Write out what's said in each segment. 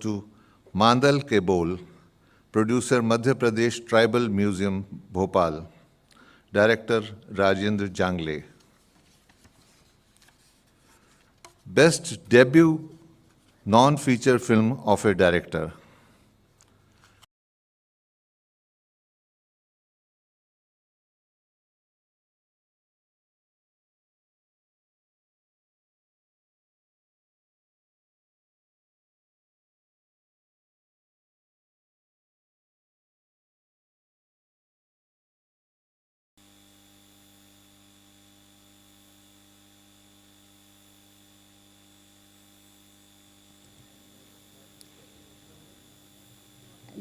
to Mandal Ke Bol, producer Madhya Pradesh Tribal Museum, Bhopal, director Rajendra Jangle. Best debut non-feature film of a director.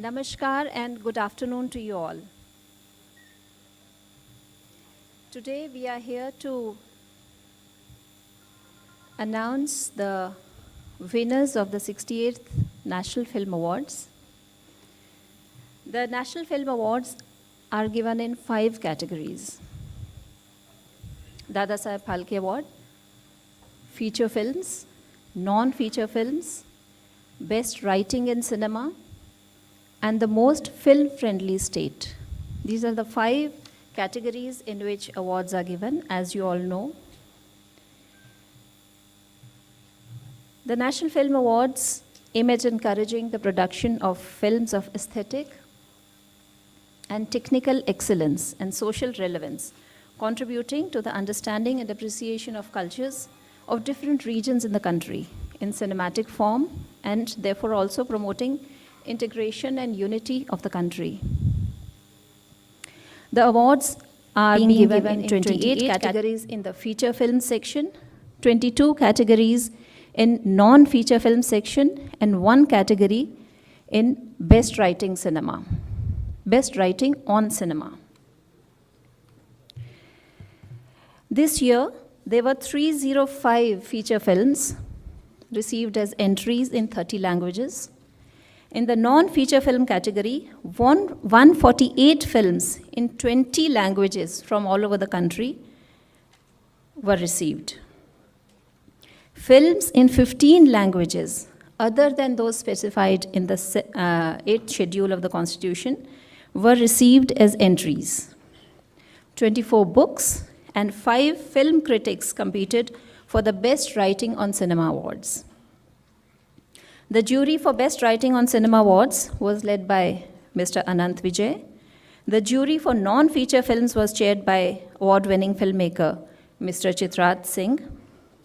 Namaskar and good afternoon to you all. Today we are here to announce the winners of the 68th National Film Awards. The National Film Awards are given in 5 categories. Dadasaheb Phalke Award, feature films, non-feature films, best writing in cinema, and the most film-friendly state. These are the 5 categories in which awards are given, as you all know. The National Film Awards aim at encouraging the production of films of aesthetic and technical excellence and social relevance, contributing to the understanding and appreciation of cultures of different regions in the country in cinematic form, and therefore also promoting integration and unity of the country. The awards are being given in 28 categories in the feature film section, 22 categories in non-feature film section, and 1 category in best writing cinema, best writing on cinema. This year, there were 305 feature films received as entries in 30 languages. In the non-feature film category, 148 films in 20 languages from all over the country were received. Films in 15 languages, other than those specified in the 8th schedule of the Constitution, were received as entries. 24 books and 5 film critics competed for the Best Writing on Cinema Awards. The jury for Best Writing on Cinema Awards was led by Mr. Anant Vijay. The jury for non-feature films was chaired by award-winning filmmaker Mr. Chitrat Singh.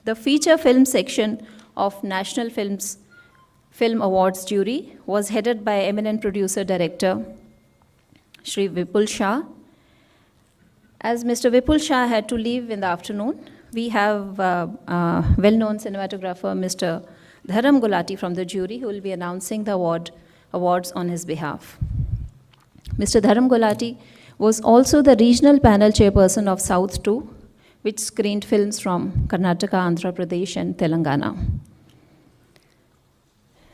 The feature film section of National Film Awards jury was headed by eminent producer-director Shri Vipul Shah. As Mr. Vipul Shah had to leave in the afternoon, we have well-known cinematographer Mr. Dharam Gulati from the jury, who will be announcing the awards on his behalf. Mr. Dharam Gulati was also the regional panel chairperson of South 2, which screened films from Karnataka, Andhra Pradesh, and Telangana.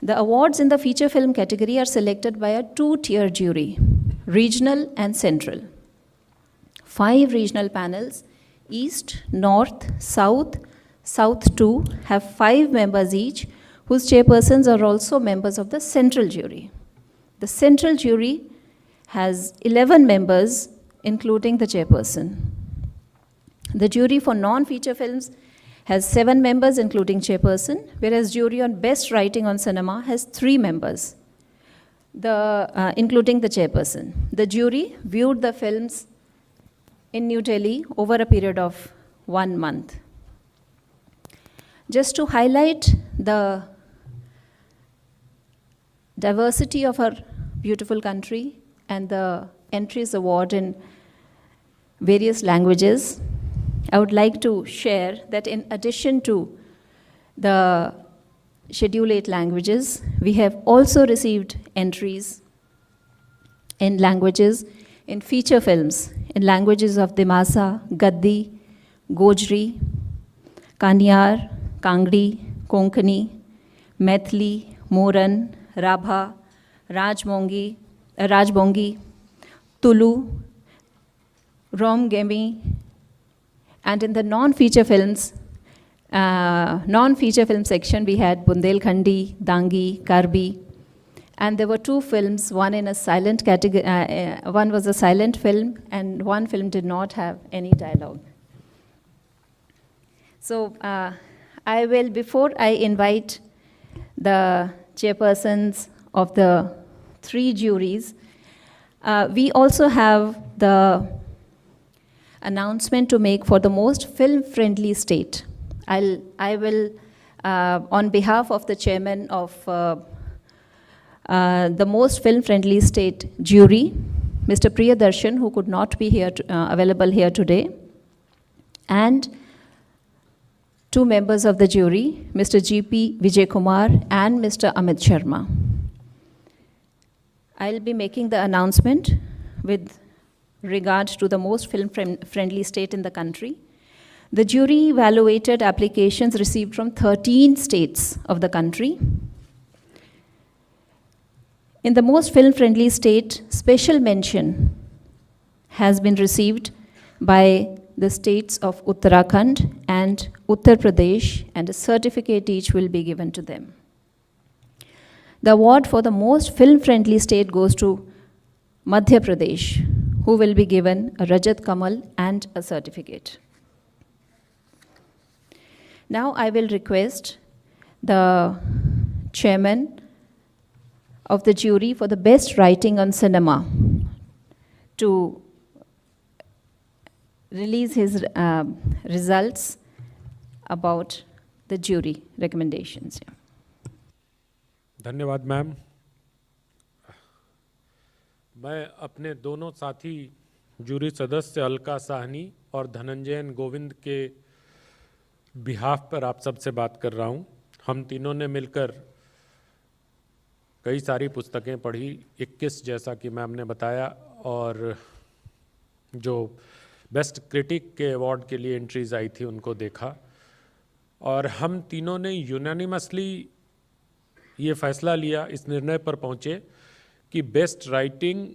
The awards in the feature film category are selected by a 2-tier jury, regional and central. 5 regional panels, East, North, South, South 2, have 5 members each, whose chairpersons are also members of the central jury. The central jury has 11 members, including the chairperson. The jury for non-feature films has 7 members, including chairperson, whereas jury on best writing on cinema has 3 members, including the chairperson. The jury viewed the films in New Delhi over a period of 1 month. Just to highlight the diversity of our beautiful country and the entries award in various languages, I would like to share that in addition to the Schedule 8 languages, we have also received entries in languages, in feature films, in languages of Dimasa, Gaddi, Gojri, Kanyar, Kangdi, Konkani, Maithili, Moran, Rabha, Rajbongi, Tulu, Romgemi, and in the non-feature film section, we had Bundelkhandi, Dangi, Karbi, And there were 2 films, one in a silent category, one was a silent film, and one film did not have any dialogue. So I will, before I invite the chairpersons of the 3 juries, we also have the announcement to make for the most film-friendly state. I will, on behalf of the chairman of the most film-friendly state jury, Mr. Priyadarshan, who could not be here available here today, and 2 members of the jury, Mr. G.P. Vijay Kumar and Mr. Amit Sharma. I'll be making the announcement with regard to the most film-friendly state in the country. The jury evaluated applications received from 13 states of the country. In the most film-friendly state, special mention has been received by the states of Uttarakhand and Uttar Pradesh, and a certificate each will be given to them. The award for the most film-friendly state goes to Madhya Pradesh, who will be given a Rajat Kamal and a certificate. Now I will request the chairman of the jury for the best writing on cinema to release his results about the jury recommendations. धन्यवाद ma'am. मैं अपने दोनों साथी jury सदस्य अलका साहनी और धनंजयन गोविंद के behalf पर आप सबसे बात कर रहा हूँ। हम तीनों ने मिलकर कई सारी पुस्तकें पढ़ी, 21 जैसा कि मैम ने बताया, और जो बेस्ट क्रिटिक के अवार्ड के लिए एंट्रीज आई थी उनको देखा, और हम तीनों ने यूनानिमसली ये फैसला लिया, इस निर्णय पर पहुँचे कि बेस्ट राइटिंग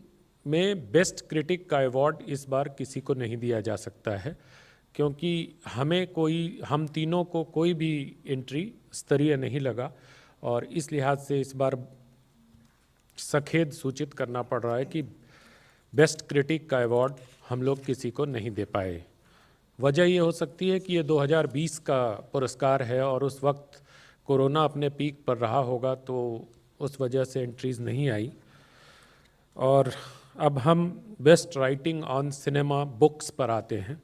में बेस्ट क्रिटिक का अवार्ड इस बार किसी को नहीं दिया जा सकता है, क्योंकि हम तीनों को कोई भी एंट्री स्तरीय नहीं लगा, और इस लिहाज से इस बार सखेद सूचित करना पड़ रहा है कि बेस्ट क्रिटिक का अवार्ड हम लोग किसी को नहीं दे पाए। वजह ये हो सकती है कि ये 2020 का पुरस्कार है और उस वक्त कोरोना अपने पीक पर रहा होगा, तो उस वजह से एंट्रीज नहीं आई। और अब हम best writing on cinema books पर आते हैं,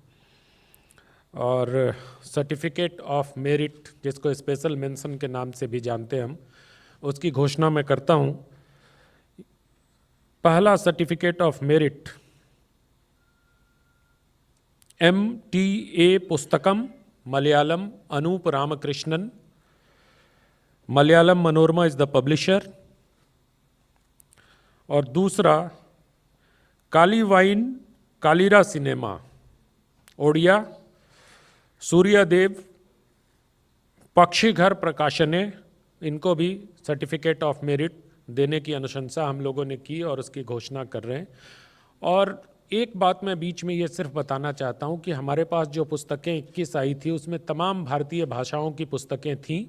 और सर्टिफिकेट ऑफ मेरिट, जिसको स्पेशल मेंशन के नाम से भी जानते हैं हम, उसकी घोषणा मैं करता हूँ। पहला certificate of merit MTA Pustakam Malayalam Anoop Ramakrishnan, Malayalam Manorama is the publisher. और दूसरा कालीवाइन कालीरा सिनेमा ओडिया, सूर्यदेव पक्षीघर प्रकाशने, इनको भी सर्टिफिकेट ऑफ मेरिट देने की अनुशंसा हम लोगों ने की और उसकी घोषणा कर रहे हैं। और एक बात मैं बीच में ये सिर्फ बताना चाहता हूँ कि हमारे पास जो पुस्तकें 21 आई थी उसमें तमाम भारतीय भाषाओं की पुस्तकें थीं,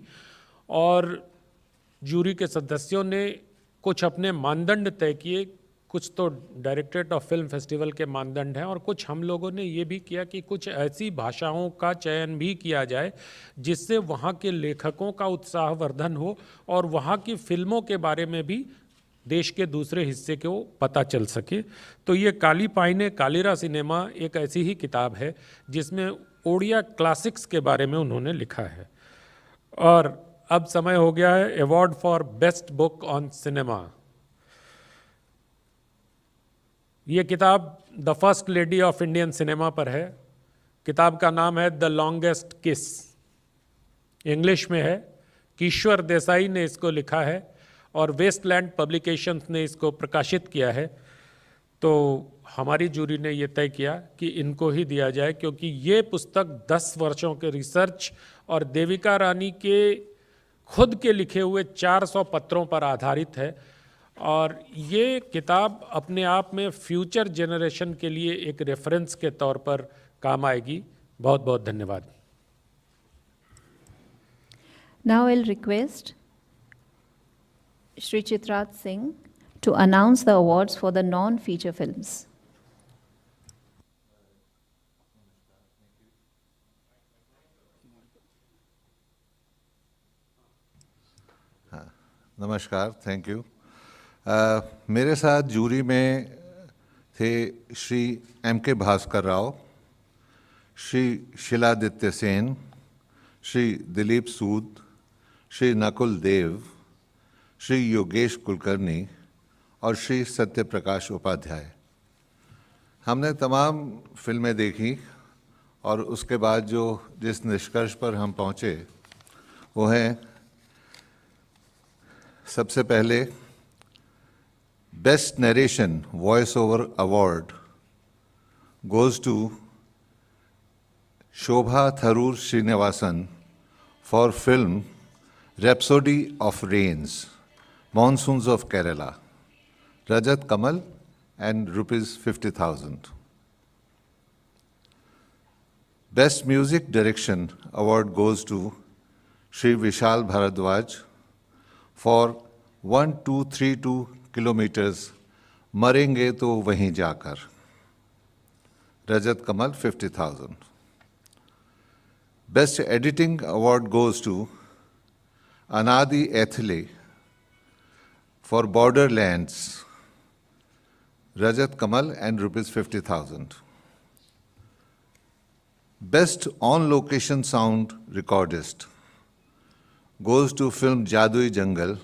और जूरी के सदस्यों ने कुछ अपने मानदंड तय किए, कुछ तो डायरेक्टरेट ऑफ फिल्म फेस्टिवल के मानदंड हैं, और कुछ हम लोगों ने ये भी किया कि कुछ ऐसी भाषाओं का चयन भी किया जाए जिससे वहाँ के लेखकों का उत्साहवर्धन हो और वहाँ की फिल्मों के बारे में भी देश के दूसरे हिस्से को पता चल सके। तो ये काली पाइने कालीरा सिनेमा एक ऐसी ही किताब है जिसमें ओडिया क्लासिक्स के बारे में उन्होंने लिखा है। और अब समय हो गया है award for best book on cinema. ये किताब the first lady of Indian cinema पर है। किताब का नाम है द लॉन्गेस्ट किस, इंग्लिश में है। किशोर देसाई ने इसको लिखा है और वेस्टलैंड पब्लिकेशंस ने इसको प्रकाशित किया है। तो हमारी जूरी ने ये तय किया कि इनको ही दिया जाए, क्योंकि ये पुस्तक 10 वर्षों के रिसर्च और देविका रानी के खुद के लिखे हुए 400 पत्रों पर आधारित है, और ये किताब अपने आप में फ्यूचर जनरेशन के लिए एक रेफरेंस के तौर पर काम आएगी। बहुत बहुत धन्यवाद। Now I'll request Shri Chitrat Singh to announce the awards for the non-feature films. नमस्कार, थैंक यू। मेरे साथ जूरी में थे श्री M.K. भास्कर राव, श्री शिलादित्य सेन, श्री दिलीप सूद, श्री नकुल देव, श्री योगेश कुलकर्णी और श्री सत्यप्रकाश उपाध्याय। हमने तमाम फिल्में देखी और उसके बाद जिस निष्कर्ष पर हम पहुँचे वो है, सबसे पहले best narration voice over award goes to Shobha Tharoor Srinivasan for film rhapsody of rains monsoons of Kerala, Rajat Kamal and ₹50,000. Best Music Direction Award goes to Shri Vishal Bharadwaj for 1232 kilometers मरेंगे तो वहीं जाकर, रजत कमल 50,000. Best Editing Award goes to Anadi Ethle for Borderlands, Rajat Kamal and ₹50,000. Best On-Location Sound Recordist goes to film Jadui Jungle,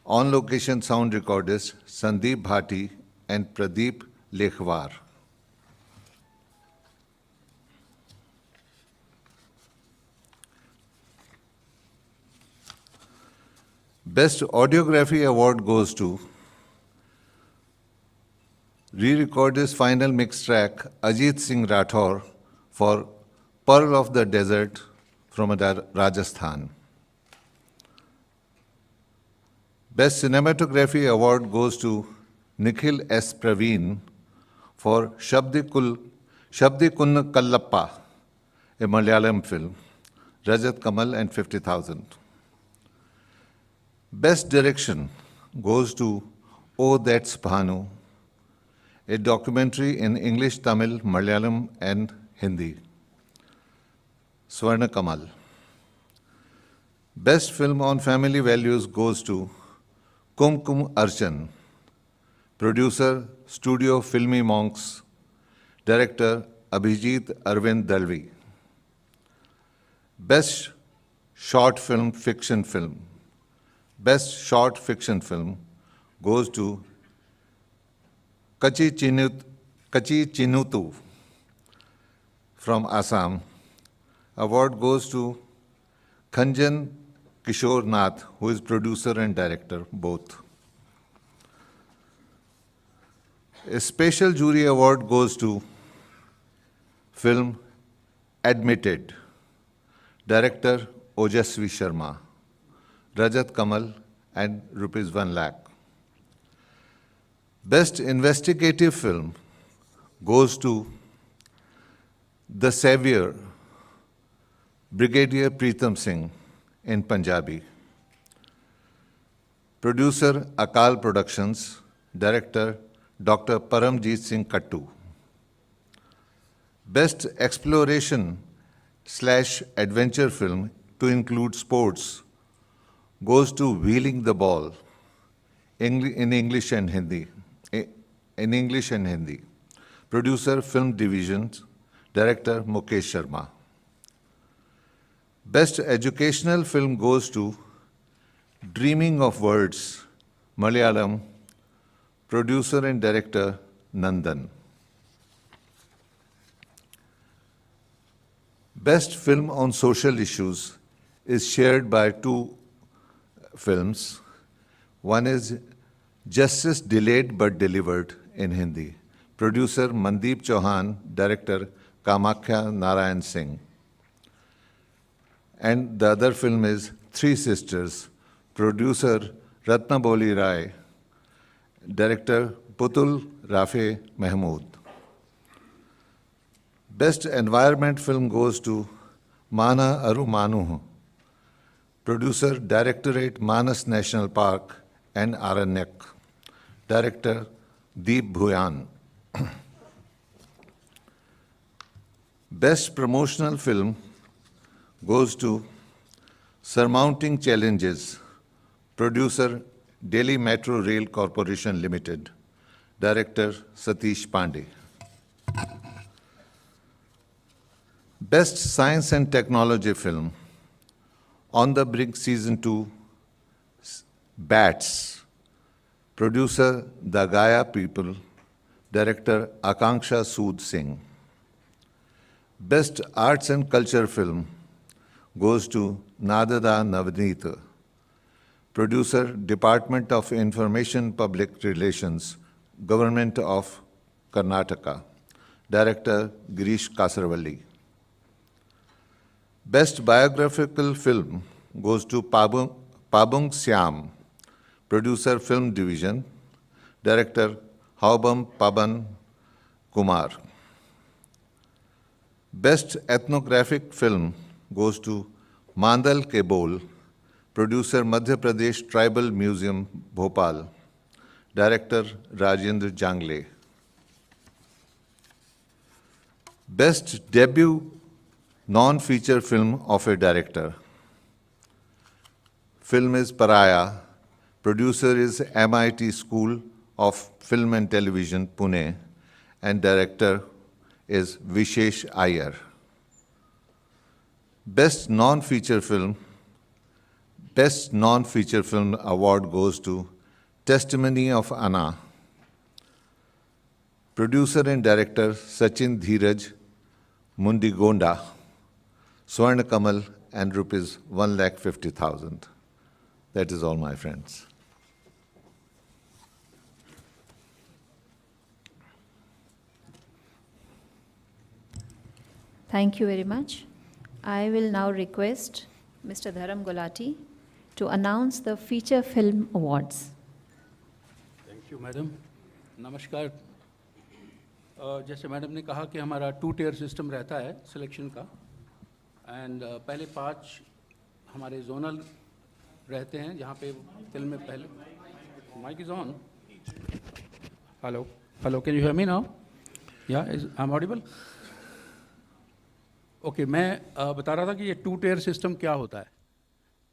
On-Location Sound Recordist Sandeep Bhati and Pradeep Lekhwar. Best Audiography Award goes to Re-Recordist Final Mix Track Ajit Singh Rathore for Pearl of the Desert from Rajasthan. Best Cinematography Award goes to Nikhil S. Praveen for Shabdi Kunna Kallappa, a Malayalam film, Rajat Kamal and 50,000. Best Direction goes to Oh That's Bhanu, a documentary in English, Tamil, Malayalam and Hindi, Swarna Kamal. Best Film on Family Values goes to Kumkum Archan, producer, Studio Filmy Monks, director Abhijit Arvind Dalvi. Best Short Film Fiction Film. Best Short Fiction Film goes to Kachi Chinutu from Assam. Award goes to Khanjan Kishore Nath, who is producer and director, both. A special jury award goes to film Admitted, director Ojasvi Sharma, Rajat Kamal and ₹1 lakh. Best investigative film goes to The Savior, Brigadier Preetham Singh in Punjabi. Producer Akal Productions, director Dr. Paramjeet Singh Kattu. Best exploration / adventure film to include sports goes to Wheeling the Ball in English and Hindi. Producer Film Division, director Mukesh Sharma. Best educational film goes to Dreaming of Words, Malayalam, producer and director Nandan. Best film on social issues is shared by two films. One is Justice Delayed but Delivered in Hindi. Producer Mandeep Chauhan, director Kamakhya Narayan Singh. And the other film is Three Sisters. Producer Ratnaboli Rai, director Putul Rafe Mahmood. Best environment film goes to Mana Aru Manu, Producer, Directorate, Manas National Park and Aranyak. Director, Deep Bhuyan. Best Promotional Film goes to Surmounting Challenges. Producer, Delhi Metro Rail Corporation Limited. Director, Satish Pandey. Best Science and Technology Film. On the Brink Season 2, Bats. Producer, The Gaia People. Director, Akanksha Sood Singh. Best Arts and Culture Film goes to Nadada Navneet. Producer, Department of Information Public Relations, Government of Karnataka. Director, Girish Kasarvalli. Best Biographical Film goes to Pabung Syam. Producer, Film Division. Director, Haubam Paban Kumar. Best Ethnographic Film goes to Mandal Ke Bol. Producer, Madhya Pradesh Tribal Museum, Bhopal. Director, Rajendra Jangle. Best Debut Non-Feature Film of a Director. Film is Paraya. Producer is MIT School of Film and Television, Pune. And director is Vishesh Iyer. Best Non-Feature Film award goes to Testimony of Anna. Producer and director Sachin Dheeraj Mundigonda. Swarna Kamal and rupees 1,50,000. That is all, my friends. Thank you very much. I will now request Mr. Dharam Gulati to announce the Feature Film Awards. Thank you, Madam. नमस्कार. जैसे madam ने कहा कि हमारा 2-tier system रहता है selection का, and पहले 5 हमारे जोनल रहते हैं जहाँ पे फिल्म में पहले mike is on. Hello hello, can you hear me now? या आई एम ऑडिबल? ओके, मैं बता रहा था कि ये 2-tier सिस्टम क्या होता है.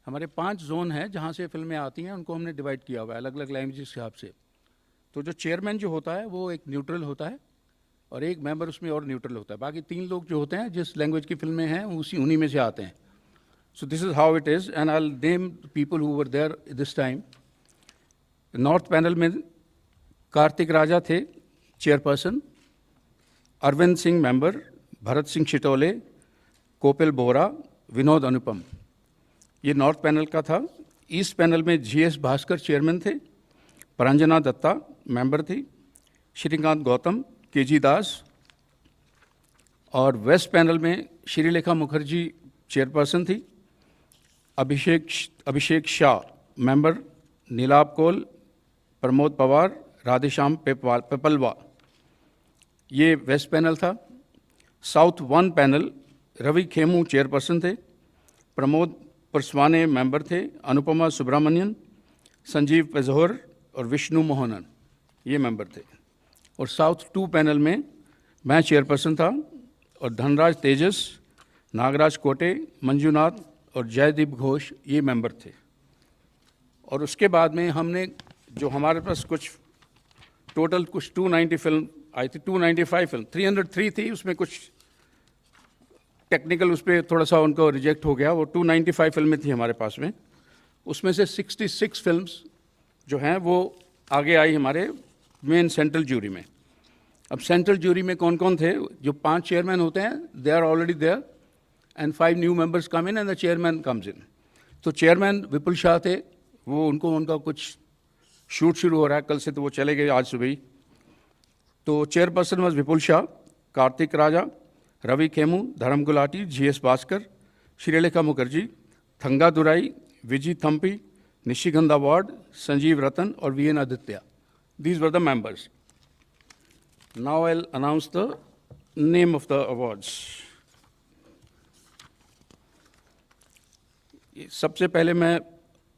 हमारे 5 जोन हैं जहाँ से फिल्में आती हैं, उनको हमने डिवाइड किया हुआ है अलग अलग लैंग्वेज के हिसाब से. तो जो चेयरमैन जो होता है वो एक न्यूट्रल होता है और एक मेंबर उसमें और न्यूट्रल होता है. बाकी 3 लोग जो होते हैं जिस लैंग्वेज की फिल्में हैं उन्हीं में से आते हैं. So this is how it is, and I will name people who were there this time. North panel में कार्तिक राजा थे चेयरपर्सन, अरविंद सिंह मेंबर, भरत सिंह छिटोले, कोपिल बोरा, विनोद अनुपम. ये नॉर्थ पैनल का था. ईस्ट पैनल में GS भास्कर चेयरमैन थे, परंजना दत्ता मेंबर थी, श्रीकांत गौतम, KG दास. और वेस्ट पैनल में श्रीलेखा मुखर्जी चेयरपर्सन थी, अभिषेक शाह मेंबर, नीलाब कोल, प्रमोद पवार, राधेश्याम पेपलवा. ये वेस्ट पैनल था. South 1 panel Ravi Khemu chairperson थे, प्रमोद परसवाने मेंबर थे, अनुपमा सुब्रमण्यन, संजीव पेजोहर और विष्णु मोहनन ये मेंबर थे. और साउथ 2 पैनल में मैं चेयरपर्सन था और धनराज तेजस, नागराज कोटे, मंजुनाथ और जयदीप घोष ये मेंबर थे. और उसके बाद में हमने जो हमारे पास कुछ 290 फिल्म आई थी, 295 फिल्म, 303 थी, उसमें कुछ टेक्निकल उस पर थोड़ा सा उनको रिजेक्ट हो गया. वो 295 फिल्में थी हमारे पास में. उसमें से 66 फिल्म्स जो हैं वो आगे आई हमारे मेन सेंट्रल जूरी में. अब सेंट्रल जूरी में कौन कौन थे? जो 5 चेयरमैन होते हैं they are already there and 5 new members come in and the chairman comes in. तो चेयरमैन विपुल शाह थे, वो उनका कुछ शूट शुरू हो रहा है कल से, तो वो चले गए आज सुबह ही. तो चेयरपर्सन वॉज विपुल शाह, कार्तिक राजा, रवि खेमू, धर्म गुलाटी, GS भास्कर, श्रीलेखा मुखर्जी, थंगा दुराई, विजी थम्पी, निशिगंधा वार्ड, संजीव रतन और VN Aditya. These were the members. Now I'll announce the name of the awards. सबसे पहले मैं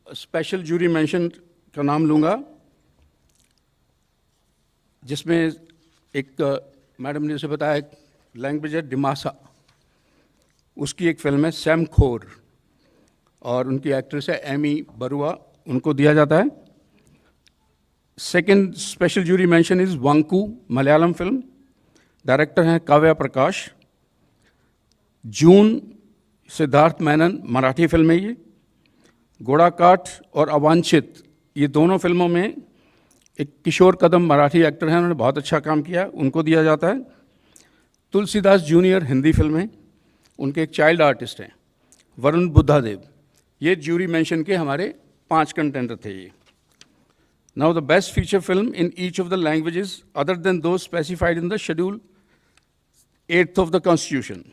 स्पेशल जूरी मेंशन का नाम लूँगा, जिसमें एक मैडम ने जैसे बताया लैंग्वेज है डिमासा, उसकी एक फिल्म है सैम खोर और उनकी एक्ट्रेस है एमी बरुआ, उनको दिया जाता है। Second special jury mention is Vaanku, Malayalam film, director हैं काव्या प्रकाश। जून, सिद्धार्थ मेनन, मराठी फिल्म है ये। गोड़ाकाठ और अवांछित, ये दोनों फिल्मों में एक किशोर कदम मराठी एक्टर हैं, उन्होंने बहुत अच्छा काम किया, उनको दिया जाता है। तुलसीदास जूनियर हिंदी फिल्म है, उनके एक चाइल्ड आर्टिस्ट हैं वरुण बुद्धादेव। ये जूरी मेंशन के हमारे 5 कंटेंडर थे ये। Now the best feature film in each of the languages other than those specified in the schedule 8th of the constitution.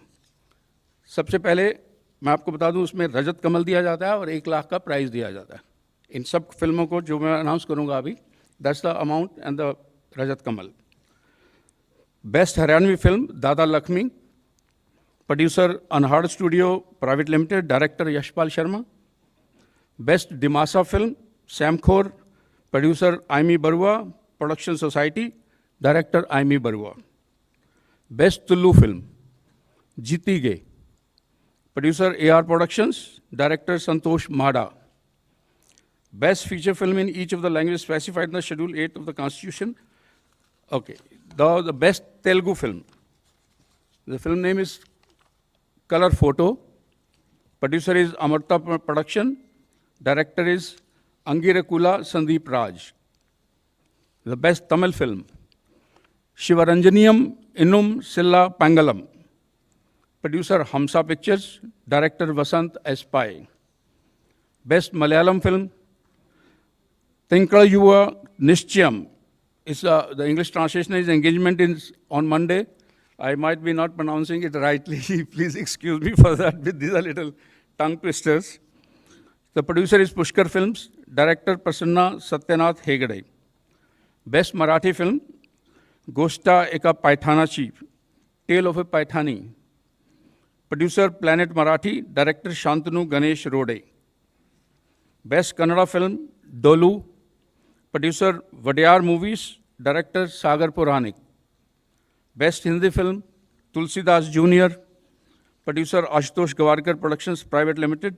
सबसे पहले मैं आपको बता दूं, उसमें रजत कमल दिया जाता है और 1 लाख का प्राइज़ दिया जाता है। इन सब फिल्मों को जो मैं अनाउंस करूंगा अभी, that's the amount and the Rajat Kamal. Best Haryanvi film Dada Lakhmi, producer unheard studio private limited, director Yashpal Sharma. Best Dimasa film Semkhor, producer Aimee Baruah, production society, director Aimee Baruah. Best Tulu film Jeetige, producer AR productions, director Santosh Mada. Best feature film in each of the languages specified in the Schedule 8 of the Constitution. Okay, the best Telugu film. The film name is Color Photo. Producer is Amarta Production. Director is Angirakula Sandeep Raj. The best Tamil film. Shivaranjaniyam Innum Silla Pangalam. Producer Hamsa Pictures. Director Vasant S. Pai. Best Malayalam film. Tinkla Yuva Nischyam. The English translation is engagement on Monday. I might be not pronouncing it rightly. Please excuse me for that. These are little tongue twisters. The producer is Pushkar Films. Director Prasanna Satyanath Hegde. Best Marathi film. Goshta Eka Paithanachi. Tale of a Paithani. Producer Planet Marathi. Director Shantanu Ganesh Rode. Best Kannada film. Dolu. Producer Vadiyar Movies. Director Sagar Puranik. Best Hindi film. Tulsidas Jr. Producer Ashutosh Gawarkar Productions Private Limited.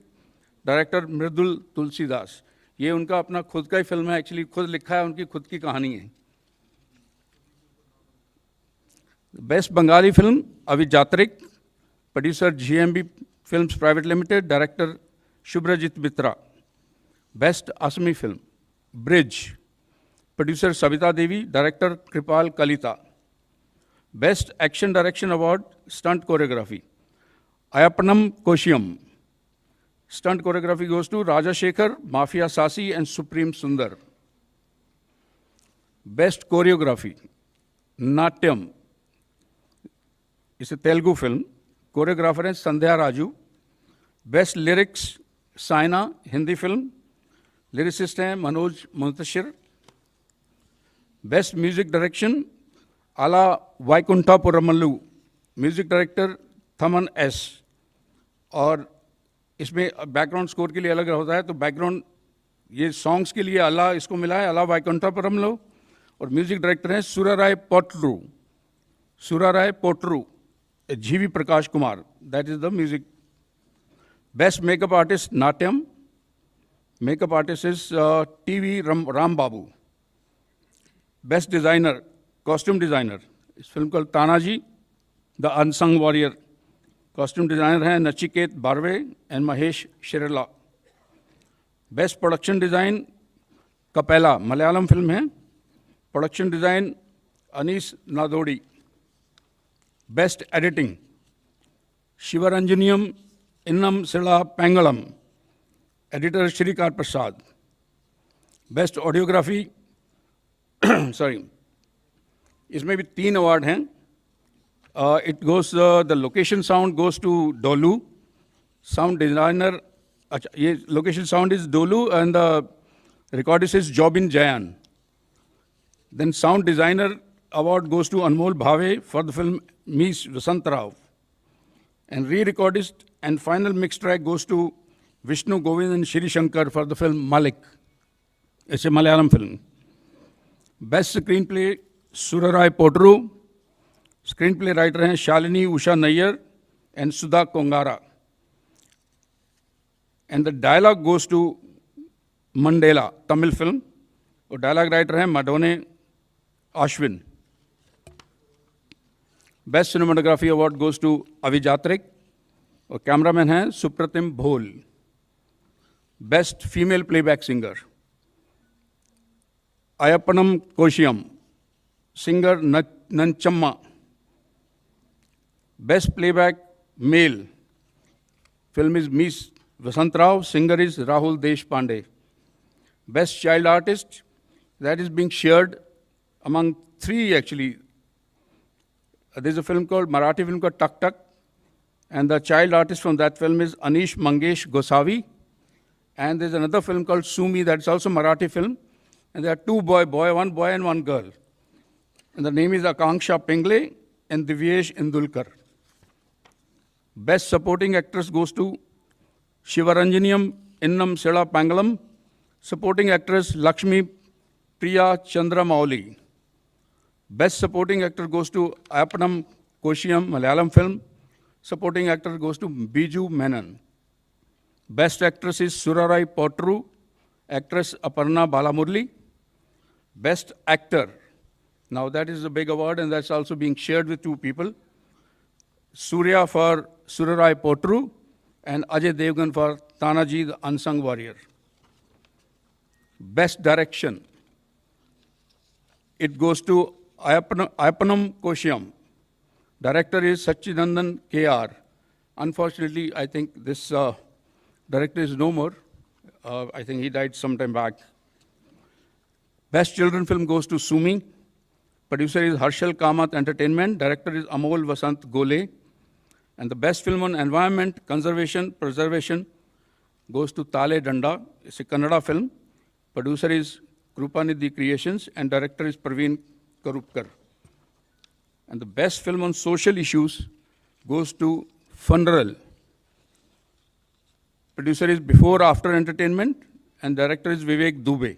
Director Mridul Tulsidas. ये उनका अपना खुद का ही film है, actually खुद लिखा है, उनकी खुद की कहानी है। Best Bengali film Avijatrik, producer GMB films private limited, director Subhrajit Mitra. Best Assamese film bridge, producer Savita Devi, director Kripal Kalita. Best action direction award stunt choreography Ayyappanum Koshiyum. Stunt choreography goes to Raja Shekhar, Mafia Sasi, and Supreme Sundar. Best choreography, Natyam. It's a Telugu film. Choreographer is Sandhya Raju. Best lyrics, Saina, Hindi film. Lyricist है Manoj Muntashir. Best music direction, Ala Vaikuntha Puramallu. Music director, Thaman S. और इसमें background score के लिए अलग होता है, तो background ये सॉन्ग्स के लिए अला इसको मिला है, अला वाइकुंठपुरम लो। और म्यूजिक डायरेक्टर हैं Soorarai Pottru, GV Prakash Kumar, that is the music. Best makeup artist Natyam, makeup artist is TV Ram Babu. Best designer costume designer, इस फिल्म का Tanaji the unsung warrior. Costume designer हैं Nachiket Barve and Mahesh Shirali. Best production design Kappela, Malayalam film है, production design Anees Nadodi. Best editing Sivaranjiniyum Innum Sila Pengalum, editor Sreekar Prasad. Best audiography sorry, इसमें भी 3 award हैं। It goes, the location sound goes to Dolu. Sound designer, ये location sound is Dolu and the recordist is Jobin Jayan. Then sound designer award goes to Anmol Bhave for the film Mies Vasant Rao. And re-recordist and final mix track goes to Vishnu Govind and Shri Shankar for the film Malik. It's a Malayalam film. Best Screenplay, Surarai Potru. Screenplay writer हैं Shalini Usha Nayyar and Sudha Kongara. And the dialogue goes to Mandela, Tamil film. और dialogue writer हैं Madone Ashwin. Best Cinematography Award goes to Avijatrik. और cameraman हैं Supratim Bhol. Best Female Playback Singer. Ayappanam Koshiyam. Singer Nanchamma. Best Playback Male. Film is Miss Vasant Rao. Singer is Rahul Deshpande. Best Child Artist. That is being shared among three actually. There's a film called Marathi film called Tak Tak. And the child artist from that film is Anish Mangesh Gosavi. And there's another film called Sumi, that's also Marathi film. And there are two one boy and one girl. And the name is Akanksha Pingle and Divyesh Indulkar. Best supporting actress goes to Shivaranjaniam Innam Sela Pangalam. Supporting actress Lakshmi Priya Chandramauli. Best supporting actor goes to Ayappanam Koshiyam, Malayalam film. Supporting actor goes to Biju Menon. Best actress is Surarai Potru, actress Aparna Balamurli. Best actor, now that is a big award and that's also being shared with two people. Surya for Surarai Potru and Ajay Devgan for Tanaji, the Unsung Warrior. Best direction, it goes to Ayappanam Koshiyam. Director is Sachidandan K.R. Unfortunately, I think this director is no more. I think he died some time back. Best children film goes to Sumi. Producer is Harshal Kamath Entertainment. Director is Amol Vasant Gole. And the best film on environment, conservation, preservation goes to Tale Danda. It's a Kannada film. Producer is Krupanidhi Creations and director is Praveen Karupkar. And the best film on social issues goes to Funeral. Producer is Before After Entertainment and director is Vivek Dubey.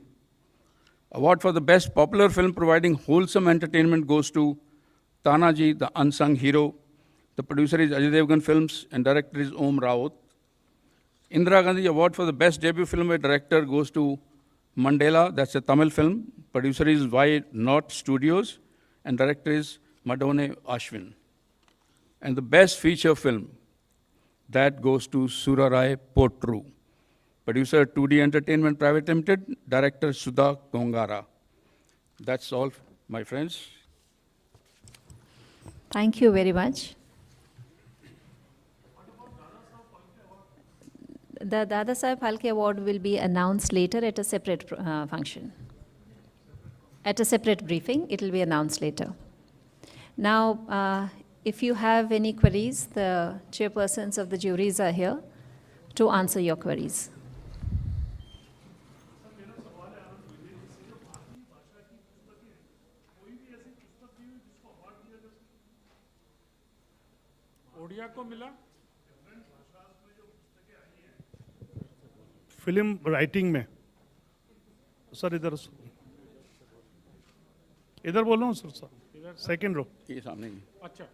Award for the best popular film providing wholesome entertainment goes to Tanaji, the Unsung Hero. The producer is Ajay Devgan Films and director is Om Raut. Indira Gandhi Award for the best debut film by director goes to Mandela, that's a Tamil film. Producer is Y Not Studios and director is Madone Ashwin. And the best feature film, that goes to Surarai Potru. Producer 2D Entertainment Private Limited, director Sudha Kongara. That's all, my friends. Thank you very much. The Dada Saheb Phalke Award will be announced later at a separate function. At a separate briefing, it will be announced later. Now, if you have any queries, the chairpersons of the juries are here to answer your queries. Odia को मिला film writing में sir इधर बोल रहा हूँ sir second row ये सामने अच्छा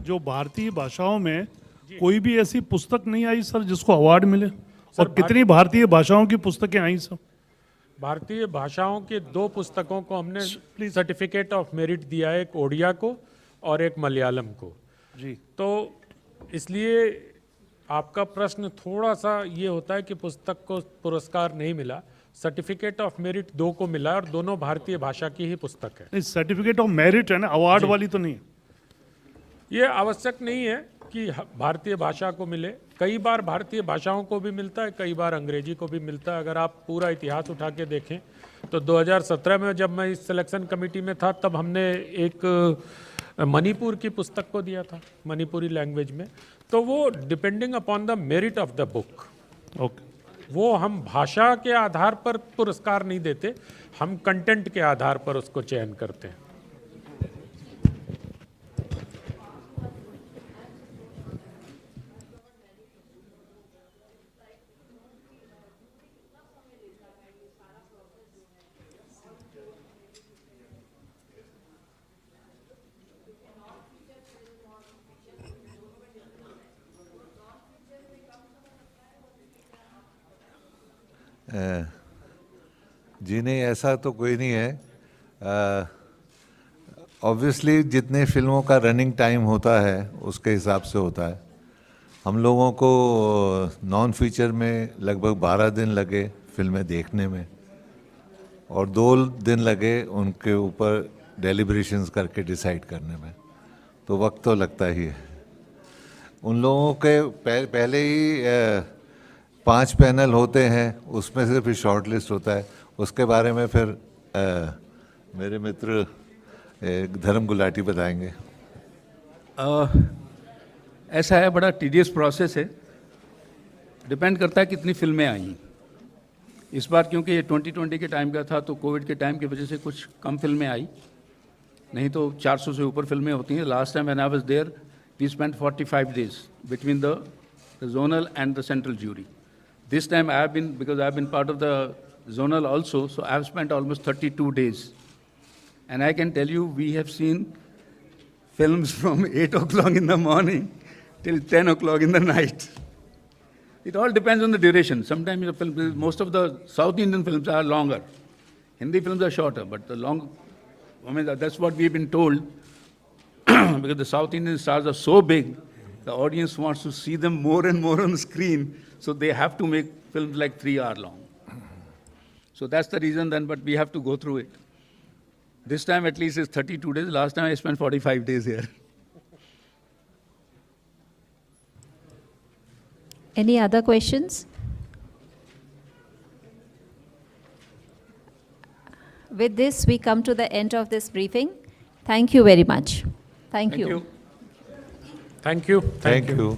जो भारतीय भाषाओं में कोई भी ऐसी पुस्तक नहीं आई सर जिसको अवार्ड मिले और कितनी भारतीय भाषाओं की पुस्तकें आई सर भारतीय भाषाओं के 2 पुस्तकों को हमने सर्टिफिकेट ऑफ मेरिट दिया है, एक ओडिया को और एक मलयालम को जी। तो इसलिए आपका प्रश्न थोड़ा सा ये होता है कि पुस्तक को पुरस्कार नहीं मिला, सर्टिफिकेट ऑफ मेरिट 2 को मिला और दोनों भारतीय भाषा की ही पुस्तक है। सर्टिफिकेट ऑफ मेरिट है ना, अवार्ड वाली तो नहीं। ये आवश्यक नहीं है कि भारतीय भाषा को मिले, कई बार भारतीय भाषाओं को भी मिलता है, कई बार अंग्रेजी को भी मिलता है। अगर आप पूरा इतिहास उठा के देखें तो 2017 में जब मैं इस सिलेक्शन कमेटी में था तब हमने एक मणिपुर की पुस्तक को दिया था, मणिपुरी लैंग्वेज में। तो वो depending upon the merit of the book, वो हम भाषा के आधार पर पुरस्कार नहीं देते, हम कंटेंट के आधार पर उसको चयन करते हैं। जी नहीं, ऐसा तो कोई नहीं है। ऑब्वियसली जितने फिल्मों का रनिंग टाइम होता है उसके हिसाब से होता है। हम लोगों को नॉन फीचर में लगभग 12 दिन लगे फिल्में देखने में, और 2 दिन लगे उनके ऊपर डेलिब्रेशंस करके डिसाइड करने में, तो वक्त तो लगता ही है। उन लोगों के पहले ही 5 पैनल होते हैं, उसमें से फिर शॉर्ट लिस्ट होता है। उसके बारे में फिर मेरे मित्र धर्म गुलाटी बताएंगे। ऐसा है, बड़ा टीडियस प्रोसेस है, डिपेंड करता है कितनी फिल्में आई। इस बार क्योंकि ये 2020 के टाइम का था तो कोविड के टाइम की वजह से कुछ कम फिल्में आई, नहीं तो 400 से ऊपर फिल्में होती हैं। Last time when I was there we spent 45 days between the zonal and the central jury. This time I have been, because I have been part of the zonal also, so I have spent almost 32 days. And I can tell you, we have seen films from 8 o'clock in the morning till 10 o'clock in the night. It all depends on the duration. Sometimes the film, most of the South Indian films are longer. Hindi films are shorter, but the long, I mean, that's what we've been told, because the South Indian stars are so big, the audience wants to see them more and more on the screen, so they have to make films like 3 hours long. So that's the reason then, but we have to go through it. This time at least it's 32 days. Last time I spent 45 days here. Any other questions? With this, we come to the end of this briefing. Thank you very much. Thank you. Thank you. Thank you.